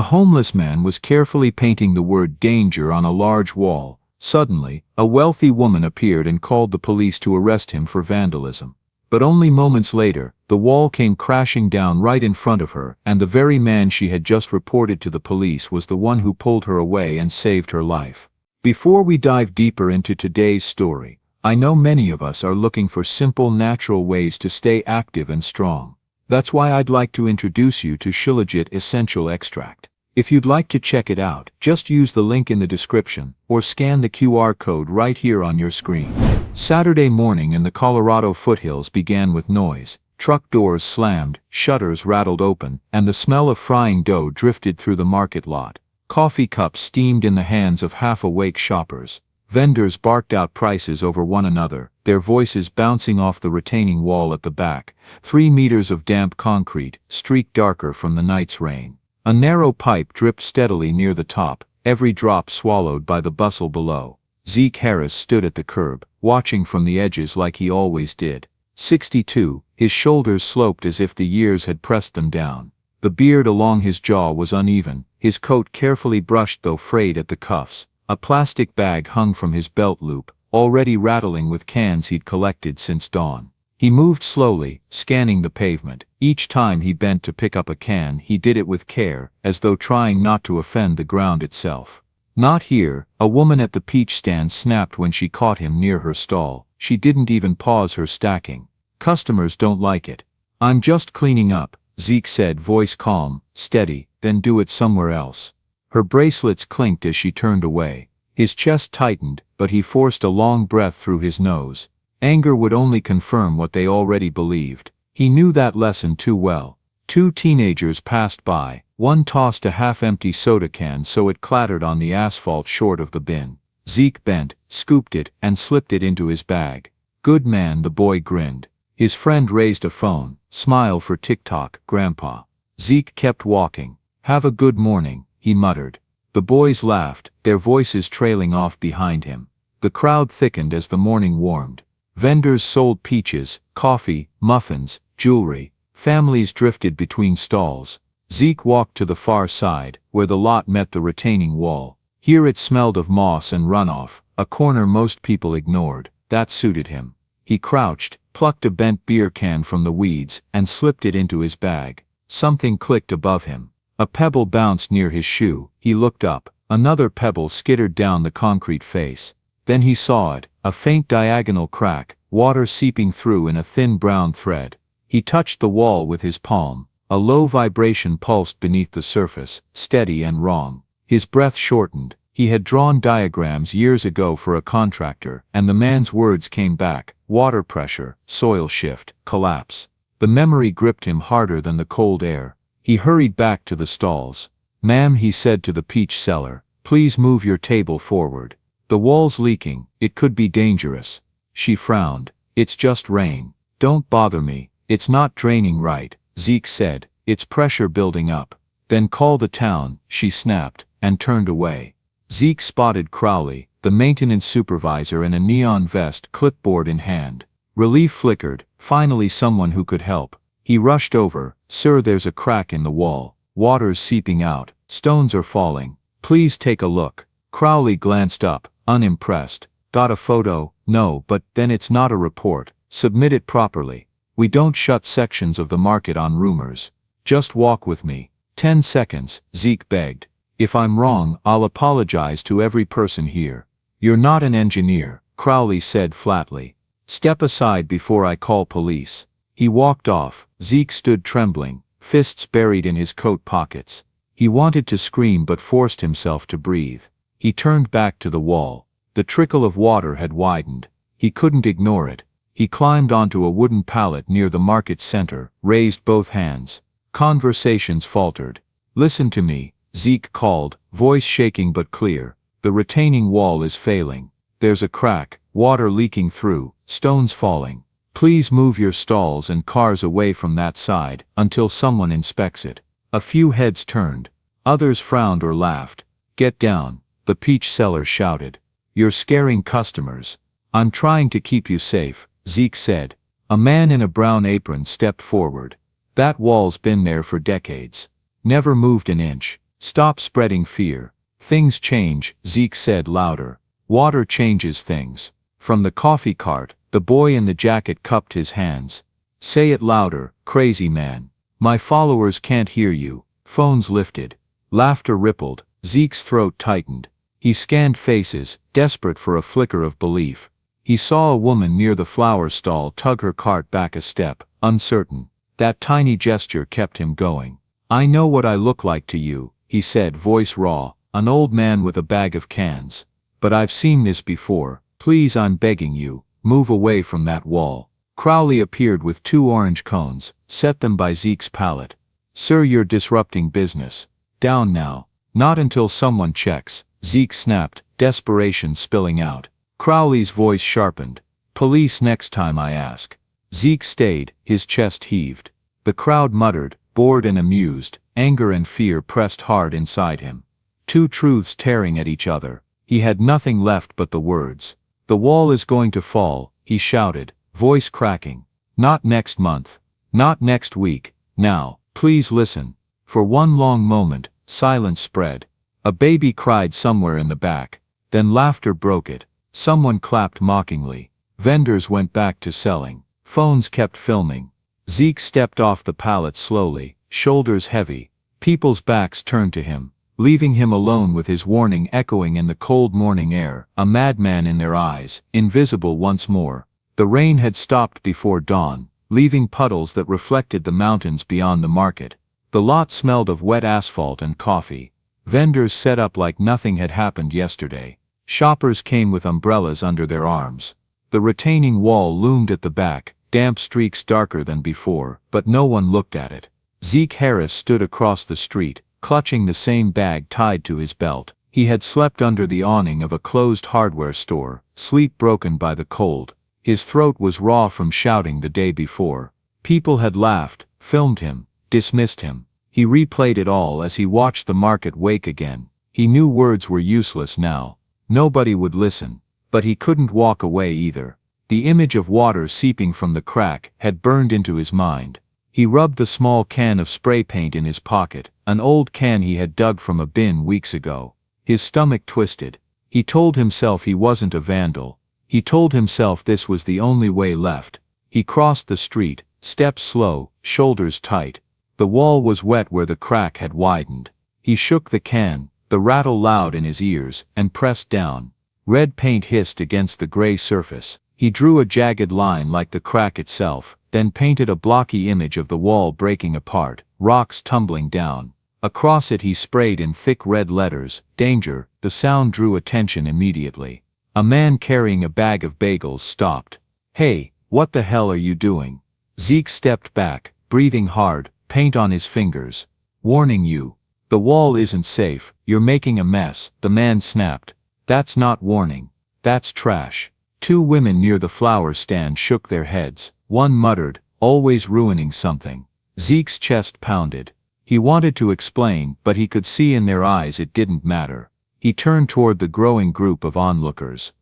A homeless man was carefully painting the word danger on a large wall. Suddenly, a wealthy woman appeared and called the police to arrest him for vandalism. But only moments later, the wall came crashing down right in front of her, and the very man she had just reported to the police was the one who pulled her away and saved her life. Before we dive deeper into today's story, I know many of us are looking for simple, natural ways to stay active and strong. That's why I'd like to introduce you to Shilajit Essential Extract. If you'd like to check it out, just use the link in the description, or scan the QR code right here on your screen. Saturday morning in the Colorado foothills began with noise. Truck doors slammed, shutters rattled open, and the smell of frying dough drifted through the market lot. Coffee cups steamed in the hands of half-awake shoppers. Vendors barked out prices over one another, their voices bouncing off the retaining wall at the back. 3 meters of damp concrete, streaked darker from the night's rain. A narrow pipe dripped steadily near the top, every drop swallowed by the bustle below. Zeke Harris stood at the curb, watching from the edges like he always did. 62, his shoulders sloped as if the years had pressed them down. The beard along his jaw was uneven, his coat carefully brushed though frayed at the cuffs. A plastic bag hung from his belt loop, already rattling with cans he'd collected since dawn. He moved slowly, scanning the pavement. Each time he bent to pick up a can, he did it with care, as though trying not to offend the ground itself. "Not here," a woman at the peach stand snapped when she caught him near her stall. She didn't even pause her stacking. "Customers don't like it." "I'm just cleaning up," Zeke said, voice calm, steady. "Then do it somewhere else." Her bracelets clinked as she turned away. His chest tightened, but he forced a long breath through his nose. Anger would only confirm what they already believed. He knew that lesson too well. 2 teenagers passed by. One tossed a half-empty soda can so it clattered on the asphalt short of the bin. Zeke bent, scooped it, and slipped it into his bag. "Good man," the boy grinned. His friend raised a phone. "Smile for TikTok, Grandpa." Zeke kept walking. "Have a good morning," he muttered. The boys laughed, their voices trailing off behind him. The crowd thickened as the morning warmed. Vendors sold peaches, coffee, muffins, jewelry. Families drifted between stalls. Zeke walked to the far side, where the lot met the retaining wall. Here it smelled of moss and runoff, a corner most people ignored. That suited him. He crouched, plucked a bent beer can from the weeds, and slipped it into his bag. Something clicked above him. A pebble bounced near his shoe. He looked up. Another pebble skittered down the concrete face. Then he saw it, a faint diagonal crack, water seeping through in a thin brown thread. He touched the wall with his palm. A low vibration pulsed beneath the surface, steady and wrong. His breath shortened. He had drawn diagrams years ago for a contractor, and the man's words came back: water pressure, soil shift, collapse. The memory gripped him harder than the cold air. He hurried back to the stalls. "Ma'am," he said to the peach seller, "please move your table forward. The wall's leaking, it could be dangerous." She frowned. "It's just rain. Don't bother me." "It's not draining right," Zeke said. "It's pressure building up." "Then call the town," she snapped, and turned away. Zeke spotted Crowley, the maintenance supervisor, in a neon vest, clipboard in hand. Relief flickered. Finally someone who could help. He rushed over. "Sir, there's a crack in the wall. Water's seeping out. Stones are falling. Please take a look." Crowley glanced up, unimpressed. "Got a photo?" "No, but then it's not a report. Submit it properly. We don't shut sections of the market on rumors. Just walk with me." 10 seconds, Zeke begged. "If I'm wrong, I'll apologize to every person here." "You're not an engineer," Crowley said flatly. "Step aside before I call police." He walked off. Zeke stood trembling, fists buried in his coat pockets. He wanted to scream but forced himself to breathe. He turned back to the wall. The trickle of water had widened. He couldn't ignore it. He climbed onto a wooden pallet near the market center, raised both hands. Conversations faltered. "Listen to me," Zeke called, voice shaking but clear. "The retaining wall is failing. There's a crack, water leaking through, stones falling. Please move your stalls and cars away from that side until someone inspects it." A few heads turned. Others frowned or laughed. "Get down," the peach seller shouted. "You're scaring customers." "I'm trying to keep you safe," Zeke said. A man in a brown apron stepped forward. "That wall's been there for decades. Never moved an inch." Stop spreading fear. Things change, Zeke said louder. Water changes things. From the coffee cart, the boy in the jacket cupped his hands. Say it louder, crazy man. My followers can't hear you. Phones lifted. Laughter rippled. Zeke's throat tightened. He scanned faces, desperate for a flicker of belief. He saw a woman near the flower stall tug her cart back a step, uncertain. That tiny gesture kept him going. I know what I look like to you, he said, voice raw, an old man with a bag of cans. But I've seen this before. Please, I'm begging you, move away from that wall. Crowley appeared with 2 orange cones, set them by Zeke's pallet. Sir, you're disrupting business. Down now. Not until someone checks, Zeke snapped, desperation spilling out. Crowley's voice sharpened. Police next time, I ask. Zeke stayed, his chest heaved. The crowd muttered, bored and amused. Anger and fear pressed hard inside him. 2 truths tearing at each other. He had nothing left but the words. The wall is going to fall, he shouted, voice cracking. Not next month. Not next week. Now, please listen. For one long moment, silence spread. A baby cried somewhere in the back. Then laughter broke it. Someone clapped mockingly. Vendors went back to selling. Phones kept filming. Zeke stepped off the pallet slowly, shoulders heavy. People's backs turned to him, leaving him alone with his warning echoing in the cold morning air, a madman in their eyes, invisible once more. The rain had stopped before dawn, leaving puddles that reflected the mountains beyond the market. The lot smelled of wet asphalt and coffee. Vendors set up like nothing had happened yesterday. Shoppers came with umbrellas under their arms. The retaining wall loomed at the back, damp streaks darker than before, but no one looked at it. Zeke Harris stood across the street, clutching the same bag tied to his belt. He had slept under the awning of a closed hardware store, sleep broken by the cold. His throat was raw from shouting the day before. People had laughed, filmed him, dismissed him. He replayed it all as he watched the market wake again. He knew words were useless now. Nobody would listen. But he couldn't walk away either. The image of water seeping from the crack had burned into his mind. He rubbed the small can of spray paint in his pocket, an old can he had dug from a bin weeks ago. His stomach twisted. He told himself he wasn't a vandal. He told himself this was the only way left. He crossed the street, steps slow, shoulders tight. The wall was wet where the crack had widened. He shook the can, the rattle loud in his ears, and pressed down. Red paint hissed against the gray surface. He drew a jagged line like the crack itself, then painted a blocky image of the wall breaking apart, rocks tumbling down. Across it he sprayed in thick red letters, danger. The sound drew attention immediately. A man carrying a bag of bagels stopped. Hey, what the hell are you doing? Zeke stepped back, breathing hard, paint on his fingers. Warning you. The wall isn't safe, you're making a mess, the man snapped. That's not warning. That's trash. 2 women near the flower stand shook their heads. One muttered, always ruining something. Zeke's chest pounded. He wanted to explain, but he could see in their eyes it didn't matter. He turned toward the growing group of onlookers.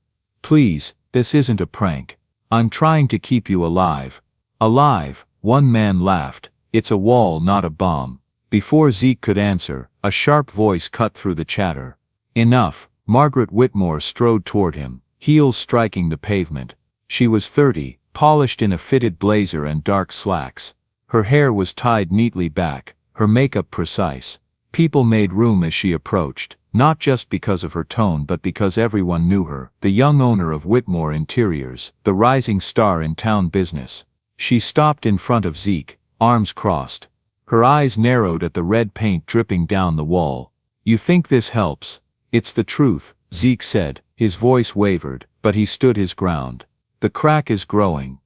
Please, this isn't a prank. I'm trying to keep you alive. Alive, one man laughed. It's a wall, not a bomb. Before Zeke could answer, a sharp voice cut through the chatter. Enough. Margaret Whitmore strode toward him, heels striking the pavement. She was 30, polished in a fitted blazer and dark slacks. Her hair was tied neatly back, her makeup precise. People made room as she approached, not just because of her tone but because everyone knew her, the young owner of Whitmore Interiors, the rising star in town business. She stopped in front of Zeke, arms crossed. Her eyes narrowed at the red paint dripping down the wall. You think this helps? It's the truth, Zeke said. His voice wavered, but he stood his ground. The crack is growing.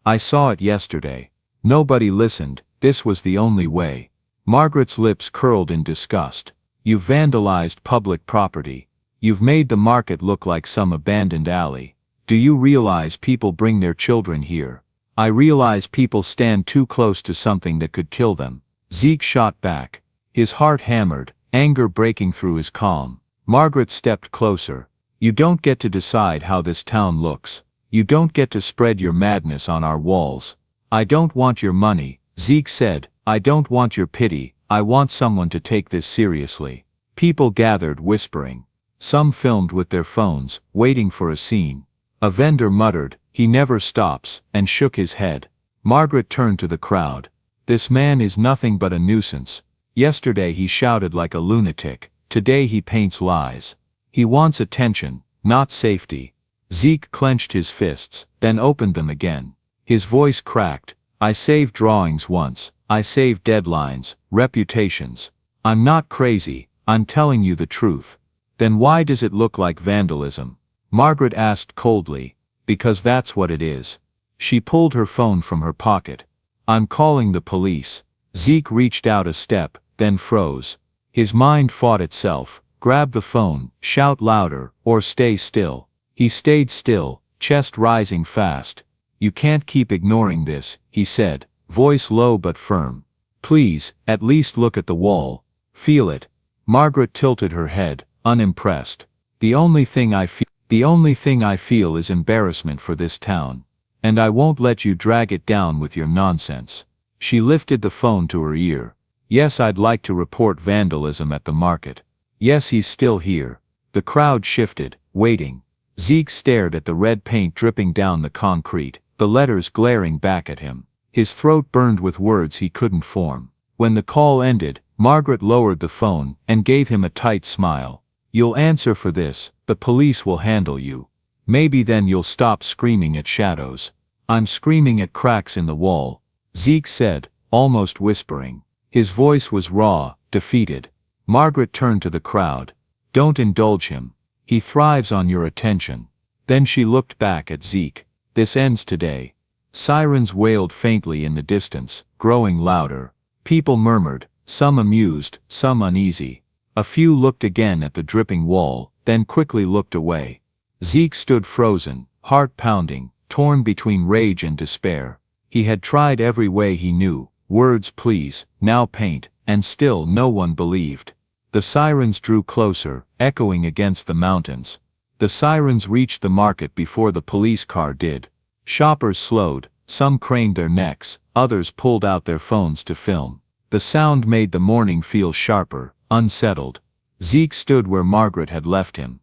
I saw it yesterday. Nobody listened, this was the only way. Margaret's lips curled in disgust. You've vandalized public property. You've made the market look like some abandoned alley. Do you realize people bring their children here? I realize people stand too close to something that could kill them. Zeke shot back. His heart hammered, anger breaking through his calm. Margaret stepped closer. You don't get to decide how this town looks. You don't get to spread your madness on our walls. I don't want your money, Zeke said. I don't want your pity, I want someone to take this seriously." People gathered whispering. Some filmed with their phones, waiting for a scene. A vendor muttered, "He never stops," and shook his head. Margaret turned to the crowd. "This man is nothing but a nuisance. Yesterday he shouted like a lunatic. Today he paints lies. He wants attention, not safety." Zeke clenched his fists, then opened them again. His voice cracked. "I saved drawings once. I saved deadlines, reputations. I'm not crazy, I'm telling you the truth." "Then why does it look like vandalism?" Margaret asked coldly. "Because that's what it is." She pulled her phone from her pocket. "I'm calling the police." Zeke reached out a step, then froze. His mind fought itself. Grab the phone, shout louder, or stay still. He stayed still, chest rising fast. "You can't keep ignoring this," he said, voice low but firm. "Please, at least look at the wall. Feel it." Margaret tilted her head, unimpressed. The only thing I feel is embarrassment for this town. And I won't let you drag it down with your nonsense." She lifted the phone to her ear. "Yes, I'd like to report vandalism at the market. Yes, he's still here." The crowd shifted, waiting. Zeke stared at the red paint dripping down the concrete, the letters glaring back at him. His throat burned with words he couldn't form. When the call ended, Margaret lowered the phone and gave him a tight smile. "You'll answer for this, the police will handle you. Maybe then you'll stop screaming at shadows." "I'm screaming at cracks in the wall," Zeke said, almost whispering. His voice was raw, defeated. Margaret turned to the crowd. "Don't indulge him. He thrives on your attention." Then she looked back at Zeke. "This ends today." Sirens wailed faintly in the distance, growing louder. People murmured, some amused, some uneasy. A few looked again at the dripping wall, then quickly looked away. Zeke stood frozen, heart pounding, torn between rage and despair. He had tried every way he knew, words please, now paint, and still no one believed. The sirens drew closer, echoing against the mountains. The sirens reached the market before the police car did. Shoppers slowed, some craned their necks, others pulled out their phones to film. The sound made the morning feel sharper, unsettled. Zeke stood where Margaret had left him.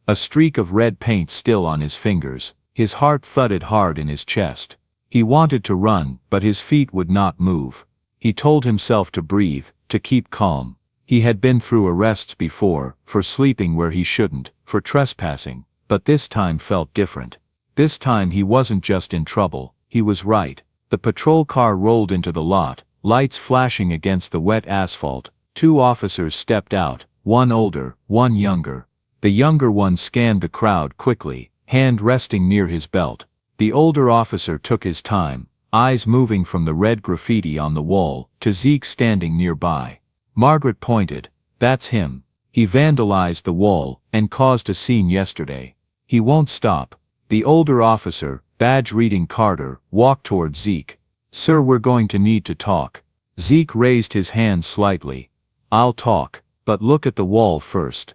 A streak of red paint still on his fingers. His heart thudded hard in his chest. He wanted to run, but his feet would not move. He told himself to breathe, to keep calm. He had been through arrests before, for sleeping where he shouldn't, for trespassing, but this time felt different. This time he wasn't just in trouble, he was right. The patrol car rolled into the lot, lights flashing against the wet asphalt. 2 officers stepped out, one older, one younger. The younger one scanned the crowd quickly, hand resting near his belt. The older officer took his time, eyes moving from the red graffiti on the wall to Zeke standing nearby. Margaret pointed. "That's him. He vandalized the wall and caused a scene yesterday. He won't stop." The older officer, badge reading Carter, walked toward Zeke. "Sir, we're going to need to talk." Zeke raised his hand slightly. "I'll talk, but look at the wall first.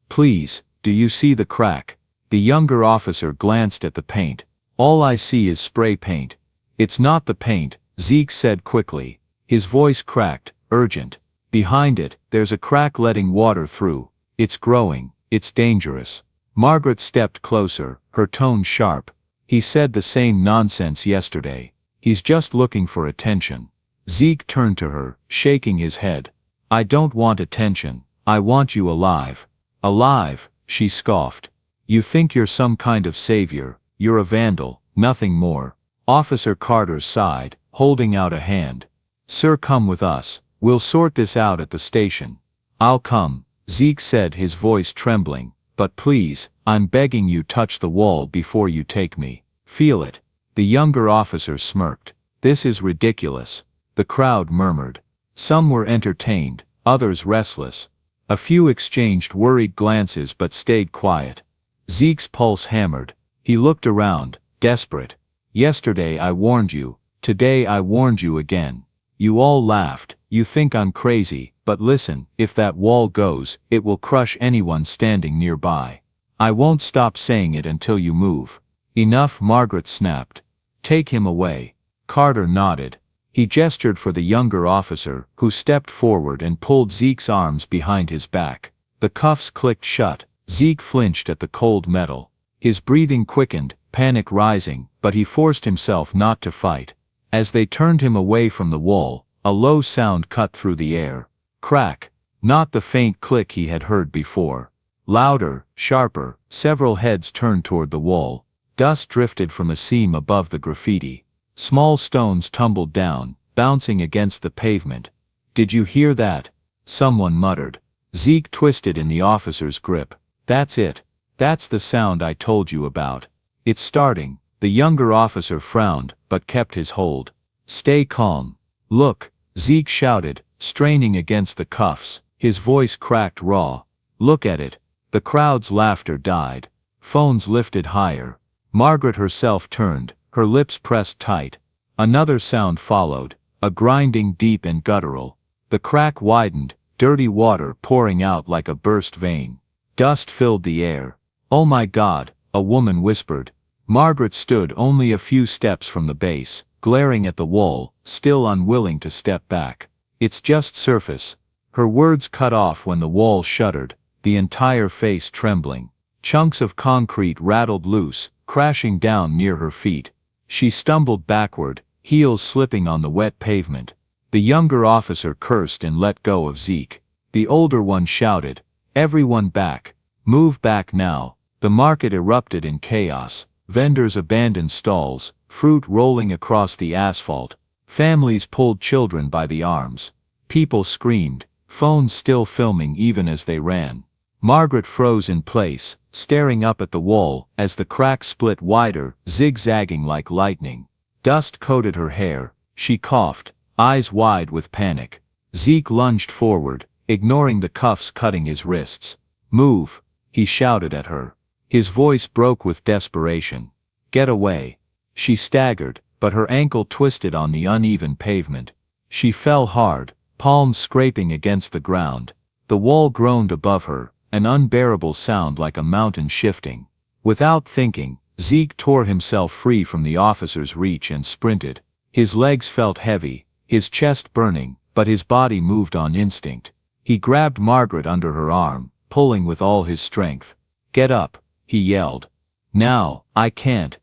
Please, do you see the crack?" The younger officer glanced at the paint. "All I see is spray paint." "It's not the paint," Zeke said quickly. His voice cracked, urgent. "Behind it, there's a crack letting water through. It's growing, it's dangerous." Margaret stepped closer, her tone sharp. "He said the same nonsense yesterday. He's just looking for attention." Zeke turned to her, shaking his head. "I don't want attention, I want you alive." "Alive?" she scoffed. "You think you're some kind of savior, you're a vandal, nothing more." Officer Carter sighed, holding out a hand. "Sir, come with us. We'll sort this out at the station." "I'll come," Zeke said, his voice trembling. "But please, I'm begging you, touch the wall before you take me. Feel it." The younger officer smirked. "This is ridiculous." The crowd murmured. Some were entertained, others restless. A few exchanged worried glances but stayed quiet. Zeke's pulse hammered. He looked around, desperate. "Yesterday I warned you. Today I warned you again. You all laughed. You think I'm crazy, but listen, if that wall goes, it will crush anyone standing nearby. I won't stop saying it until you move." "Enough," Margaret snapped. "Take him away." Carter nodded. He gestured for the younger officer, who stepped forward and pulled Zeke's arms behind his back. The cuffs clicked shut. Zeke flinched at the cold metal. His breathing quickened, panic rising, but he forced himself not to fight. As they turned him away from the wall, a low sound cut through the air. Crack. Not the faint click he had heard before. Louder, sharper, several heads turned toward the wall. Dust drifted from a seam above the graffiti. Small stones tumbled down, bouncing against the pavement. "Did you hear that?" someone muttered. Zeke twisted in the officer's grip. "That's it. That's the sound I told you about. It's starting." The younger officer frowned, but kept his hold. "Stay calm. Look," Zeke shouted, straining against the cuffs. His voice cracked raw. "Look at it." The crowd's laughter died. Phones lifted higher. Margaret herself turned, her lips pressed tight. Another sound followed, a grinding deep and guttural. The crack widened, dirty water pouring out like a burst vein. Dust filled the air. "Oh my God," a woman whispered. Margaret stood only a few steps from the base, glaring at the wall, still unwilling to step back. "It's just surface." Her words cut off when the wall shuddered, the entire face trembling. Chunks of concrete rattled loose, crashing down near her feet. She stumbled backward, heels slipping on the wet pavement. The younger officer cursed and let go of Zeke. The older one shouted, "Everyone back. Move back now." The market erupted in chaos. Vendors abandoned stalls, fruit rolling across the asphalt. Families pulled children by the arms. People screamed, phones still filming even as they ran. Margaret froze in place, staring up at the wall as the crack split wider, zigzagging like lightning. Dust coated her hair. She coughed, eyes wide with panic. Zeke lunged forward, ignoring the cuffs cutting his wrists. "Move," he shouted at her. His voice broke with desperation. "Get away." She staggered, but her ankle twisted on the uneven pavement. She fell hard, palms scraping against the ground. The wall groaned above her, an unbearable sound like a mountain shifting. Without thinking, Zeke tore himself free from the officer's reach and sprinted. His legs felt heavy, his chest burning, but his body moved on instinct. He grabbed Margaret under her arm, pulling with all his strength. "Get up," he yelled. "Now, I can't."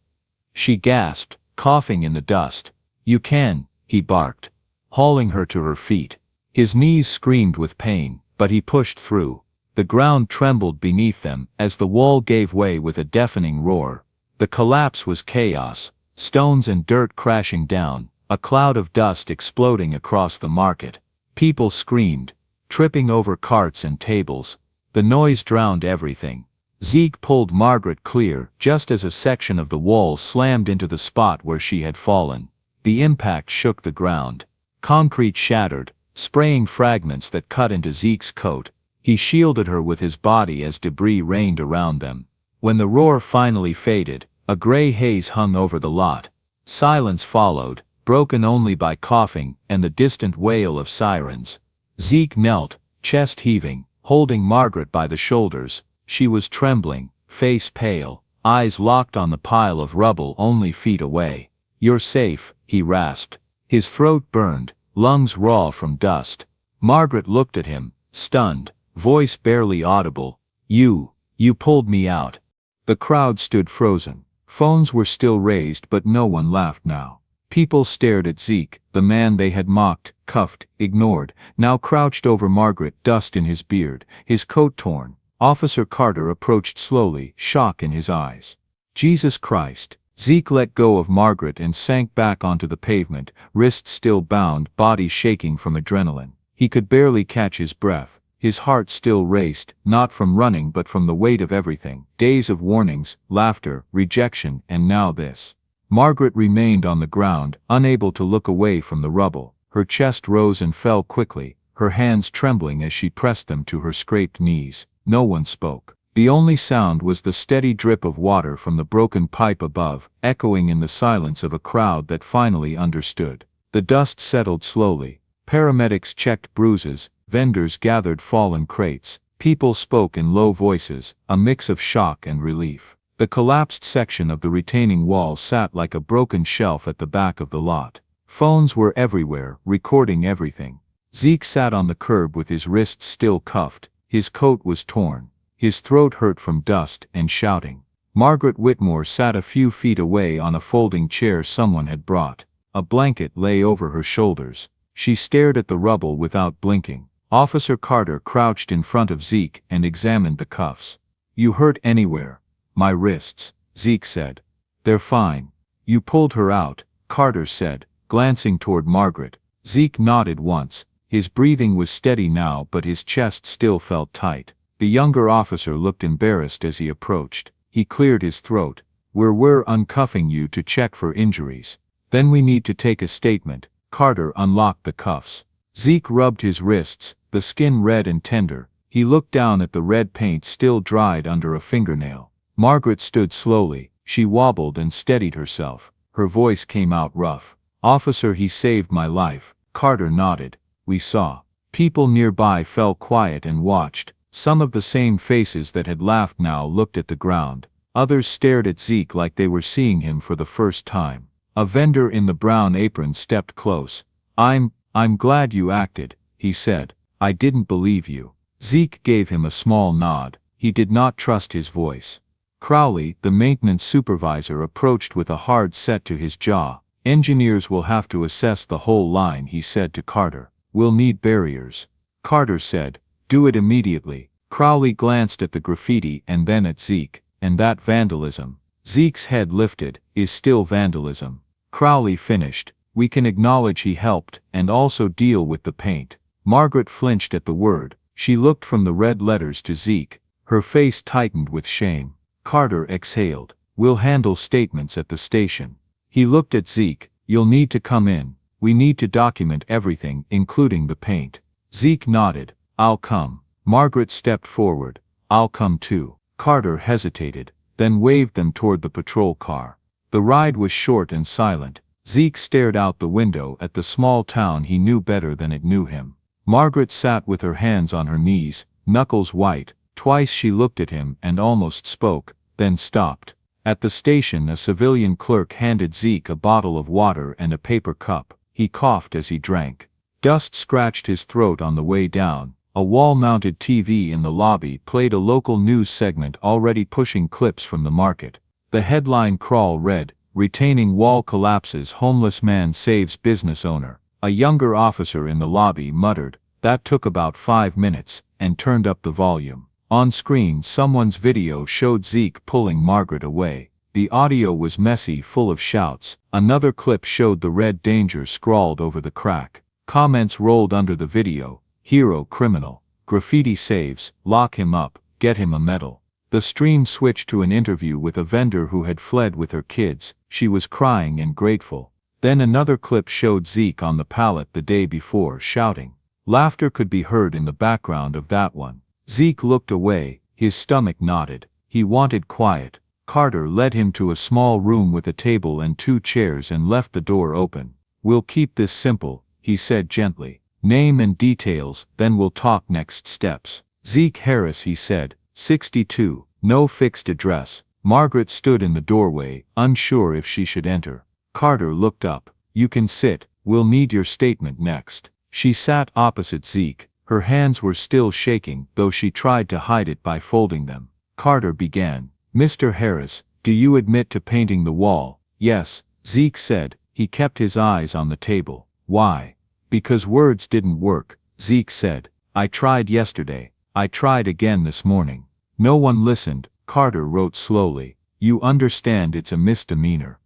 She gasped, coughing in the dust. "You can," he barked, hauling her to her feet. His knees screamed with pain, but he pushed through. The ground trembled beneath them as the wall gave way with a deafening roar. The collapse was chaos, stones and dirt crashing down, a cloud of dust exploding across the market. People screamed, tripping over carts and tables. The noise drowned everything. Zeke pulled Margaret clear just as a section of the wall slammed into the spot where she had fallen. The impact shook the ground. Concrete shattered, spraying fragments that cut into Zeke's coat. He shielded her with his body as debris rained around them. When the roar finally faded, a gray haze hung over the lot. Silence followed, broken only by coughing and the distant wail of sirens. Zeke knelt, chest heaving, holding Margaret by the shoulders. She was trembling, face pale, eyes locked on the pile of rubble only feet away. "You're safe," he rasped. His throat burned, lungs raw from dust. Margaret looked at him, stunned, voice barely audible. You pulled me out." The crowd stood frozen. Phones were still raised but no one laughed now. People stared at Zeke, the man they had mocked, cuffed, ignored, now crouched over Margaret, dust in his beard, his coat torn. Officer Carter approached slowly, shock in his eyes. "Jesus Christ." Zeke let go of Margaret and sank back onto the pavement, wrists still bound, body shaking from adrenaline. He could barely catch his breath. His heart still raced, not from running but from the weight of everything. Days of warnings, laughter, rejection, and now this. Margaret remained on the ground, unable to look away from the rubble. Her chest rose and fell quickly, her hands trembling as she pressed them to her scraped knees. No one spoke. The only sound was the steady drip of water from the broken pipe above, echoing in the silence of a crowd that finally understood. The dust settled slowly. Paramedics checked bruises, vendors gathered fallen crates, people spoke in low voices, a mix of shock and relief. The collapsed section of the retaining wall sat like a broken shelf at the back of the lot. Phones were everywhere, recording everything. Zeke sat on the curb with his wrists still cuffed, his coat was torn, his throat hurt from dust and shouting. Margaret Whitmore sat a few feet away on a folding chair someone had brought. A blanket lay over her shoulders. She stared at the rubble without blinking. Officer Carter crouched in front of Zeke and examined the cuffs. "You hurt anywhere?" "My wrists," Zeke said. "They're fine." "You pulled her out," Carter said, glancing toward Margaret. Zeke nodded once. His breathing was steady now, but his chest still felt tight. The younger officer looked embarrassed as he approached. He cleared his throat. We're uncuffing you to check for injuries. Then we need to take a statement." Carter unlocked the cuffs. Zeke rubbed his wrists, the skin red and tender. He looked down at the red paint still dried under a fingernail. Margaret stood slowly. She wobbled and steadied herself. Her voice came out rough. "Officer, he saved my life." Carter nodded. "We saw." People nearby fell quiet and watched. Some of the same faces that had laughed now looked at the ground. Others stared at Zeke like they were seeing him for the first time. A vendor in the brown apron stepped close. I'm glad you acted," he said. "I didn't believe you." Zeke gave him a small nod. He did not trust his voice. Crowley, the maintenance supervisor, approached with a hard set to his jaw. "Engineers will have to assess the whole line," he said to Carter. "We'll need barriers." Carter said, "Do it immediately." Crowley glanced at the graffiti and then at Zeke. "And that vandalism?" Zeke's head lifted. "Is still vandalism." Crowley finished. "We can acknowledge he helped, and also deal with the paint." Margaret flinched at the word. She looked from the red letters to Zeke. Her face tightened with shame. Carter exhaled. "We'll handle statements at the station." He looked at Zeke. "You'll need to come in. We need to document everything, including the paint." Zeke nodded. "I'll come." Margaret stepped forward. "I'll come too." Carter hesitated, then waved them toward the patrol car. The ride was short and silent. Zeke stared out the window at the small town he knew better than it knew him. Margaret sat with her hands on her knees, knuckles white. Twice she looked at him and almost spoke, then stopped. At the station, a civilian clerk handed Zeke a bottle of water and a paper cup. He coughed as he drank. Dust scratched his throat on the way down. A wall-mounted TV in the lobby played a local news segment already pushing clips from the market. The headline crawl read, "Retaining wall collapses, homeless man saves business owner." A younger officer in the lobby muttered, "That took about 5 minutes," and turned up the volume. On screen, someone's video showed Zeke pulling Margaret away. The audio was messy, full of shouts. Another clip showed the red danger scrawled over the crack. Comments rolled under the video. "Hero criminal. Graffiti saves. Lock him up. Get him a medal." The stream switched to an interview with a vendor who had fled with her kids. She was crying and grateful. Then another clip showed Zeke on the pallet the day before, shouting. Laughter could be heard in the background of that one. Zeke looked away, his stomach knotted. He wanted quiet. Carter led him to a small room with a table and 2 chairs and left the door open. "We'll keep this simple," he said gently. "Name and details, then we'll talk next steps." "Zeke Harris," he said, 62, no fixed address. Margaret stood in the doorway, unsure if she should enter. Carter looked up. "You can sit, we'll need your statement next." She sat opposite Zeke. Her hands were still shaking, though she tried to hide it by folding them. Carter began. "Mr. Harris, do you admit to painting the wall?" "Yes," Zeke said. He kept his eyes on the table. "Why?" "Because words didn't work," Zeke said. "I tried yesterday. I tried again this morning. No one listened." Carter wrote slowly. "You understand it's a misdemeanor?"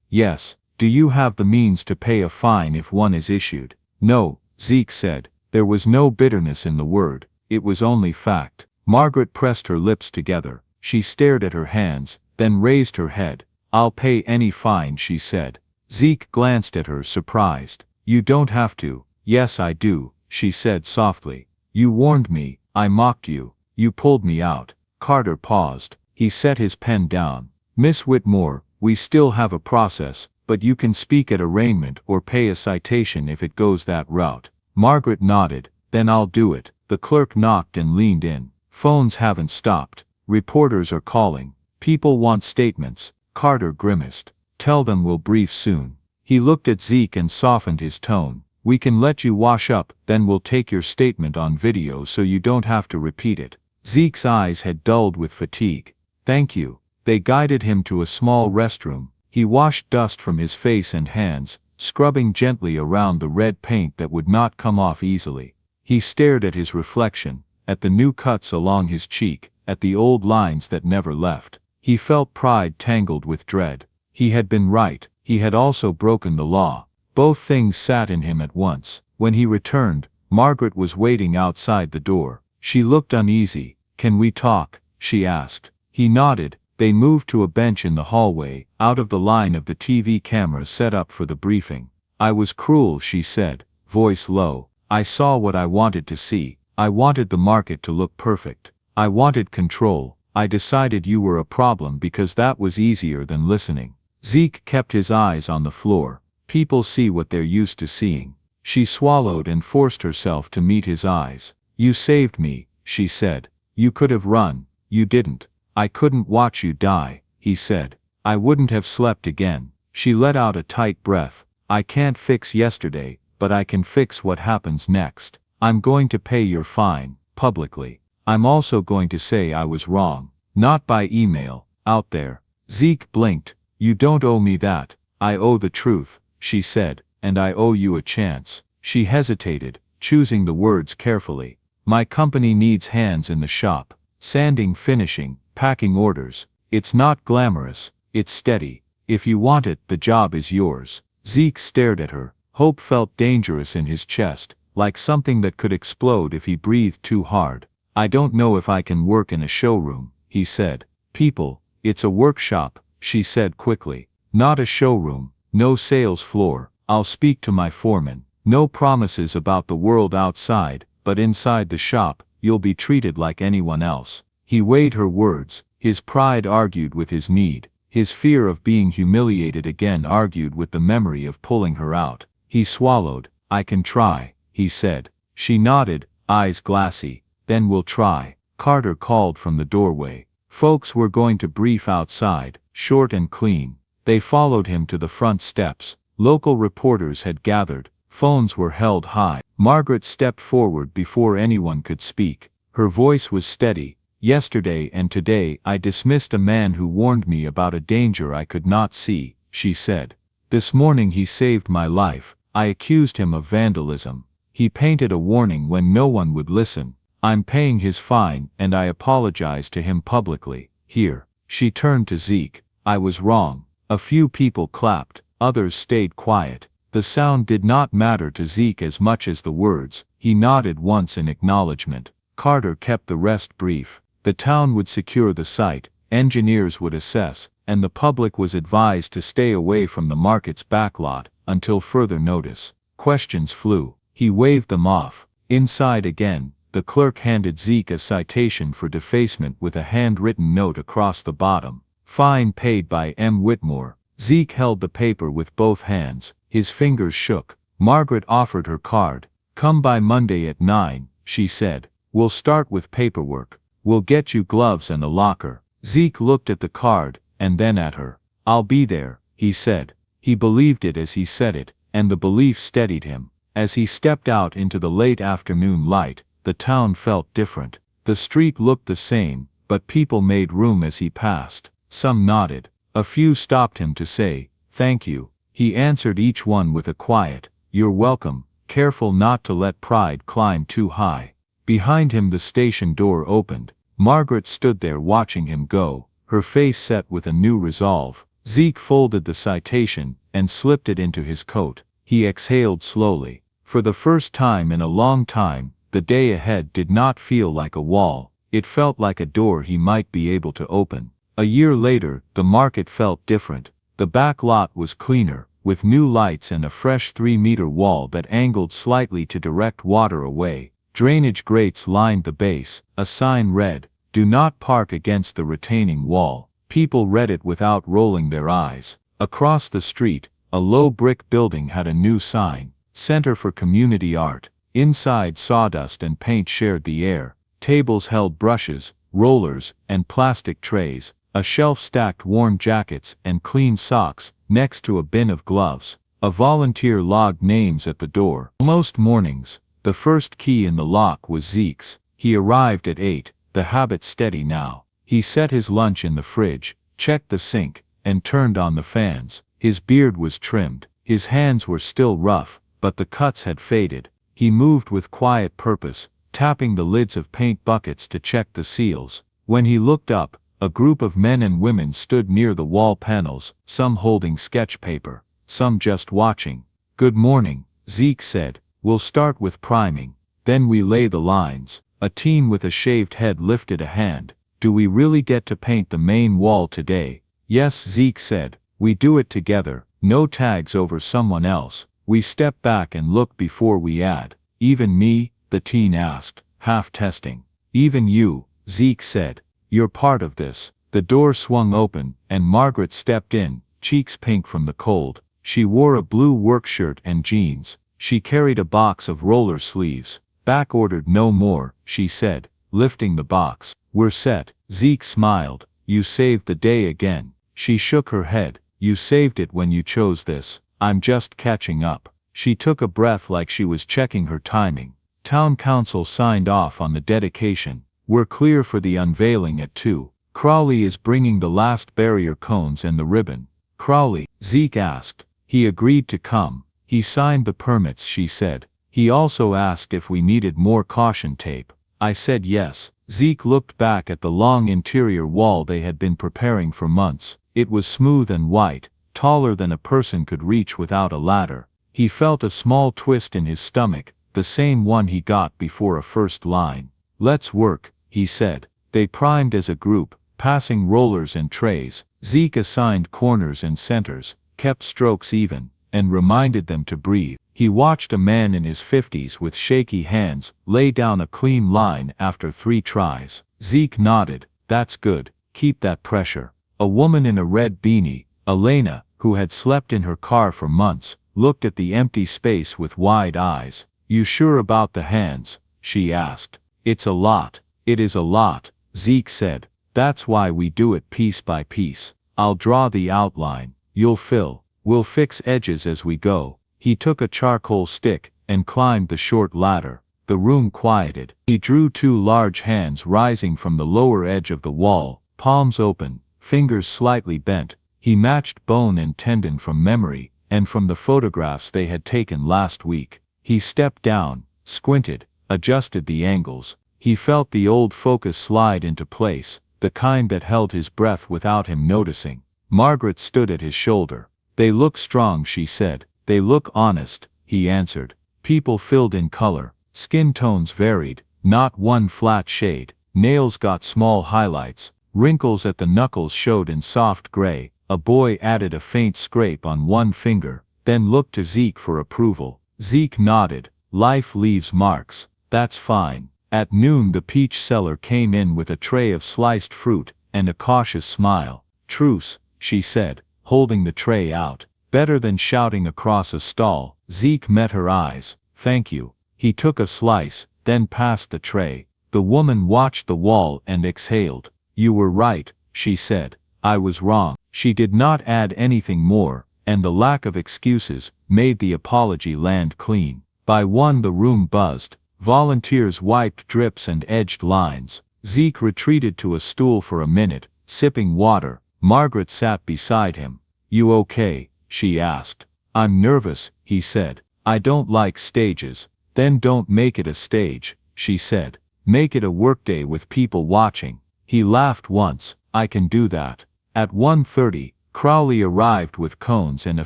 "Yes." "Do you have the means to pay a fine if one is issued?" "No," Zeke said. There was no bitterness in the word. It was only fact. Margaret pressed her lips together. She stared at her hands, then raised her head. "I'll pay any fine," she said. Zeke glanced at her, surprised. "You don't have to." "Yes, I do," she said softly. "You warned me. I mocked you. You pulled me out." Carter paused. He set his pen down. "Miss Whitmore, we still have a process, but you can speak at arraignment or pay a citation if it goes that route." Margaret nodded. "Then I'll do it." The clerk knocked and leaned in. "Phones haven't stopped. Reporters are calling. People want statements." Carter grimaced. "Tell them we'll brief soon." He looked at Zeke and softened his tone. "We can let you wash up, then we'll take your statement on video so you don't have to repeat it." Zeke's eyes had dulled with fatigue. "Thank you." They guided him to a small restroom. He washed dust from his face and hands, scrubbing gently around the red paint that would not come off easily. He stared at his reflection, at the new cuts along his cheek, at the old lines that never left. He felt pride tangled with dread. He had been right, he had also broken the law. Both things sat in him at once. When he returned, Margaret was waiting outside the door. She looked uneasy. "Can we talk?" she asked. He nodded. They moved to a bench in the hallway, out of the line of the TV cameras set up for the briefing. "I was cruel," she said, voice low. "I saw what I wanted to see. I wanted the market to look perfect. I wanted control. I decided you were a problem because that was easier than listening." Zeke kept his eyes on the floor. People see what they're used to seeing. She swallowed and forced herself to meet his eyes. "You saved me," she said. "You could have run. You didn't. I couldn't watch you die," he said. "I wouldn't have slept again." She let out a tight breath. "I can't fix yesterday, but I can fix what happens next. I'm going to pay your fine, publicly. I'm also going to say I was wrong. Not by email, out there." Zeke blinked. "You don't owe me that. I owe the truth," she said, "and I owe you a chance." She hesitated, choosing the words carefully. "My company needs hands in the shop. Sanding, finishing, packing orders. It's not glamorous, it's steady. If you want it, the job is yours." Zeke stared at her. Hope felt dangerous in his chest, like something that could explode if he breathed too hard. "I don't know if I can work in a showroom," he said. "People, it's a workshop," she said quickly. "Not a showroom, no sales floor. I'll speak to my foreman. No promises about the world outside, but inside the shop, you'll be treated like anyone else." He weighed her words. His pride argued with his need. His fear of being humiliated again argued with the memory of pulling her out. He swallowed. "I can try," he said. She nodded, eyes glassy. "Then we'll try." Carter called from the doorway. Folks were going to brief outside, short and clean. They followed him to the front steps. Local reporters had gathered. Phones were held high. Margaret stepped forward before anyone could speak. Her voice was steady. "Yesterday and today I dismissed a man who warned me about a danger I could not see," she said. "This morning he saved my life. I accused him of vandalism. He painted a warning when no one would listen. I'm paying his fine and I apologize to him publicly. Here." She turned to Zeke. "I was wrong." A few people clapped, others stayed quiet. The sound did not matter to Zeke as much as the words. He nodded once in acknowledgement. Carter kept the rest brief. The town would secure the site, engineers would assess, and the public was advised to stay away from the market's backlot until further notice. Questions flew. He waved them off. Inside again, the clerk handed Zeke a citation for defacement with a handwritten note across the bottom. "Fine paid by M. Whitmore." Zeke held the paper with both hands. His fingers shook. Margaret offered her card. "Come by Monday at 9, she said. "We'll start with paperwork. We'll get you gloves and a locker." Zeke looked at the card, and then at her. "I'll be there," he said. He believed it as he said it, and the belief steadied him. As he stepped out into the late afternoon light, the town felt different. The street looked the same, but people made room as he passed. Some nodded. A few stopped him to say, "Thank you." He answered each one with a quiet, "You're welcome," careful not to let pride climb too high. Behind him the station door opened. Margaret stood there watching him go, her face set with a new resolve. Zeke folded the citation and slipped it into his coat. He exhaled slowly. For the first time in a long time, the day ahead did not feel like a wall. It felt like a door he might be able to open. A year later, the market felt different. The back lot was cleaner, with new lights and a fresh 3-meter wall that angled slightly to direct water away. Drainage grates lined the base. A sign read, "Do not park against the retaining wall." People read it without rolling their eyes. Across the street, a low brick building had a new sign, "Center for Community Art." Inside, sawdust and paint shared the air. Tables held brushes, rollers, and plastic trays. A shelf stacked worn jackets and clean socks, next to a bin of gloves. A volunteer logged names at the door. Most mornings, the first key in the lock was Zeke's. He arrived at 8, the habit steady now. He set his lunch in the fridge, checked the sink, and turned on the fans. His beard was trimmed. His hands were still rough, but the cuts had faded. He moved with quiet purpose, tapping the lids of paint buckets to check the seals. When he looked up, a group of men and women stood near the wall panels, some holding sketch paper, some just watching. "Good morning," Zeke said. "We'll start with priming. Then we lay the lines." A teen with a shaved head lifted a hand. "Do we really get to paint the main wall today?" "Yes," Zeke said. "We do it together. No tags over someone else. We step back and look before we add." "Even me?" the teen asked, half testing. "Even you," Zeke said. "You're part of this." The door swung open, and Margaret stepped in, cheeks pink from the cold. She wore a blue work shirt and jeans. She carried a box of roller sleeves. "Back ordered no more," she said, lifting the box. "We're set." Zeke smiled. "You saved the day again." She shook her head. "You saved it when you chose this. I'm just catching up." She took a breath like she was checking her timing. Town council signed off on the dedication. "We're clear for the unveiling at 2. Crowley is bringing the last barrier cones and the ribbon." "Crowley?" Zeke asked. "He agreed to come. He signed the permits," she said. "He also asked if we needed more caution tape. I said yes." Zeke looked back at the long interior wall they had been preparing for months. It was smooth and white, taller than a person could reach without a ladder. He felt a small twist in his stomach, the same one he got before a first line. "Let's work," he said. They primed as a group, passing rollers and trays. Zeke assigned corners and centers, kept strokes even, and reminded them to breathe. He watched a man in his 50s with shaky hands lay down a clean line after 3 tries. Zeke nodded. "That's good. Keep that pressure." A woman in a red beanie, Elena, who had slept in her car for months, looked at the empty space with wide eyes. "You sure about the hands?" she asked. "It's a lot." "It is a lot," Zeke said. "That's why we do it piece by piece. I'll draw the outline. You'll fill. We'll fix edges as we go." He took a charcoal stick and climbed the short ladder. The room quieted. He drew 2 large hands rising from the lower edge of the wall, palms open, fingers slightly bent. He matched bone and tendon from memory, and from the photographs they had taken last week. He stepped down, squinted, adjusted the angles. He felt the old focus slide into place, the kind that held his breath without him noticing. Margaret stood at his shoulder. "They look strong," she said. "They look honest," he answered. People filled in color. Skin tones varied, not one flat shade. Nails got small highlights. Wrinkles at the knuckles showed in soft gray. A boy added a faint scrape on one finger, then looked to Zeke for approval. Zeke nodded. "Life leaves marks. That's fine." At noon the peach seller came in with a tray of sliced fruit and a cautious smile. "Truce," she said, holding the tray out. "Better than shouting across a stall." Zeke met her eyes. "Thank you." He took a slice, then passed the tray. The woman watched the wall and exhaled. "You were right," she said. "I was wrong." She did not add anything more, and the lack of excuses made the apology land clean. By 1 the room buzzed. Volunteers wiped drips and edged lines. Zeke retreated to a stool for a minute, sipping water. Margaret sat beside him. "You okay?" she asked. "I'm nervous," he said. "I don't like stages." "Then don't make it a stage," she said. "Make it a workday with people watching." He laughed once. "I can do that." At 1:30, Crowley arrived with cones and a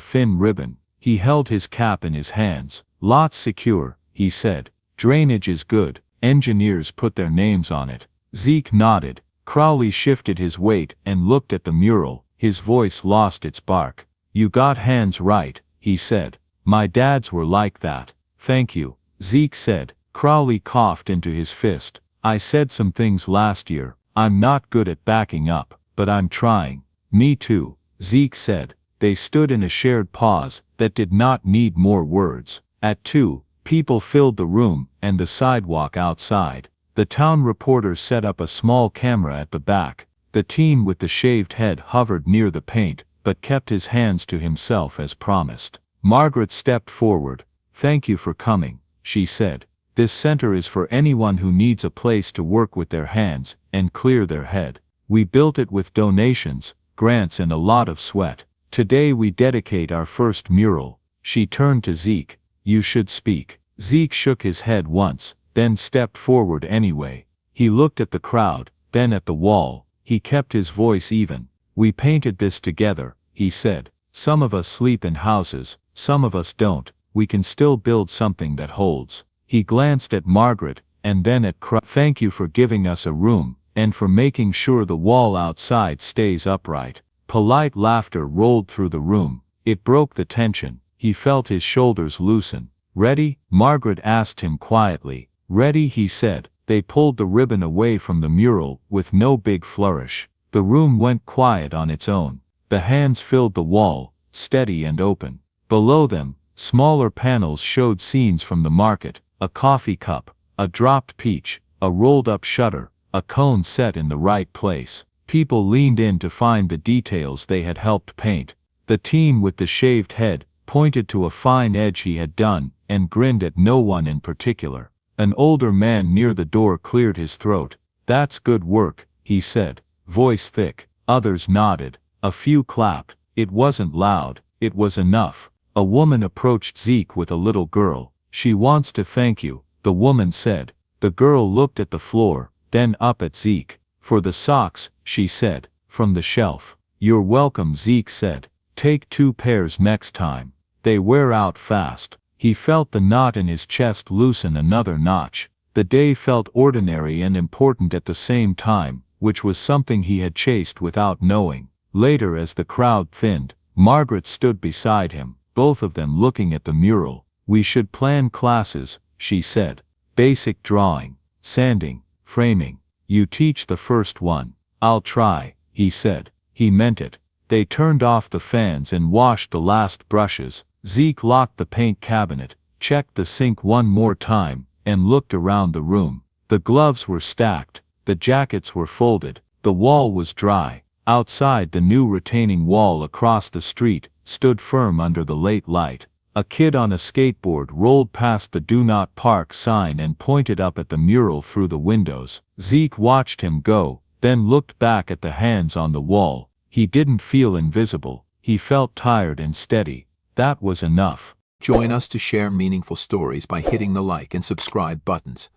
thin ribbon. He held his cap in his hands. "Lot's secure," he said. "Drainage is good. Engineers put their names on it." Zeke nodded. Crowley shifted his weight and looked at the mural. His voice lost its bark. "You got hands right," he said. "My dad's were like that." "Thank you," Zeke said. Crowley coughed into his fist. "I said some things last year. I'm not good at backing up, but I'm trying." "Me too," Zeke said. They stood in a shared pause that did not need more words. At 2, people filled the room and the sidewalk outside. The town reporter set up a small camera at the back. The teen with the shaved head hovered near the paint, but kept his hands to himself as promised. Margaret stepped forward. "Thank you for coming," she said. "This center is for anyone who needs a place to work with their hands and clear their head. We built it with donations, grants and a lot of sweat. Today we dedicate our first mural." She turned to Zeke. "You should speak." Zeke shook his head once, then stepped forward anyway. He looked at the crowd, then at the wall. He kept his voice even. "We painted this together," he said. "Some of us sleep in houses, some of us don't. We can still build something that holds." He glanced at Margaret, and then at "Thank you for giving us a room, and for making sure the wall outside stays upright." Polite laughter rolled through the room. It broke the tension. He felt his shoulders loosen. "Ready?" Margaret asked him quietly. "Ready," he said. They pulled the ribbon away from the mural, with no big flourish. The room went quiet on its own. The hands filled the wall, steady and open. Below them, smaller panels showed scenes from the market: a coffee cup, a dropped peach, a rolled-up shutter, a cone set in the right place. People leaned in to find the details they had helped paint. The teen with the shaved head pointed to a fine edge he had done, and grinned at no one in particular. An older man near the door cleared his throat. "That's good work," he said, voice thick. Others nodded. A few clapped. It wasn't loud, it was enough. A woman approached Zeke with a little girl. "She wants to thank you," the woman said. The girl looked at the floor, then up at Zeke. "For the socks," she said, from the shelf. "You're welcome," Zeke said. "Take 2 pairs next time. They wear out fast." He felt the knot in his chest loosen another notch. The day felt ordinary and important at the same time, which was something he had chased without knowing. Later, as the crowd thinned, Margaret stood beside him, both of them looking at the mural. "We should plan classes," she said. "Basic drawing, sanding, framing. You teach the first one." "I'll try," he said. He meant it. They turned off the fans and washed the last brushes. Zeke locked the paint cabinet, checked the sink one more time, and looked around the room. The gloves were stacked, the jackets were folded, the wall was dry. Outside, the new retaining wall across the street stood firm under the late light. A kid on a skateboard rolled past the "Do Not Park" sign and pointed up at the mural through the windows. Zeke watched him go, then looked back at the hands on the wall. He didn't feel invisible. He felt tired and steady. That was enough. Join us to share meaningful stories by hitting the like and subscribe buttons.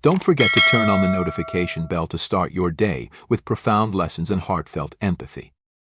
Don't forget to turn on the notification bell to start your day with profound lessons and heartfelt empathy.